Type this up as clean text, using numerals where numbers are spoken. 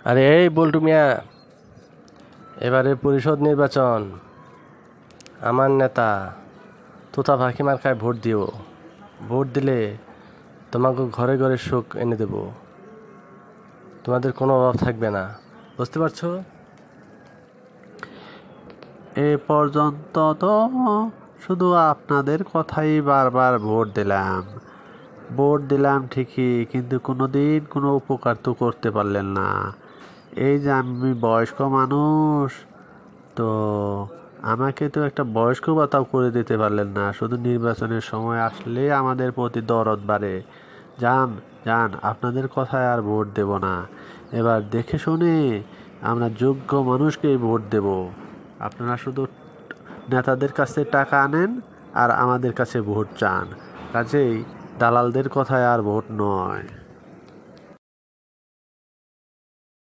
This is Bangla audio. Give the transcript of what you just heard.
আরে এই বল্টু মিয়া, এবারে পরিষদ নির্বাচন আমার নেতা তোতা ফাঁকি মার্কায় ভোট দিও। ভোট দিলে তোমাকে ঘরে ঘরে সুখ এনে দেব, তোমাদের কোনো অভাব থাকবে না। বুঝতে পারছো? এ পর্যন্ত তো শুধু আপনাদের কথাই বারবার ভোট দিলাম ঠিকই, কিন্তু কোনোদিন কোনো উপকার তো করতে পারলেন না। এই যে আমি বয়স্ক মানুষ, তো আমাকে তো একটা বয়স্ক ভাতাও করে দিতে পারলেন না। শুধু নির্বাচনের সময় আসলে আমাদের প্রতি দরদ বাড়ে। যান যান, আপনাদের কথায় আর ভোট দেব না। এবার দেখে শুনে আমরা যোগ্য মানুষকেই ভোট দেব। আপনারা শুধু নেতাদের কাছে টাকা আনেন আর আমাদের কাছে ভোট চান, কাজেই দালালদের কথায় আর ভোট নয়।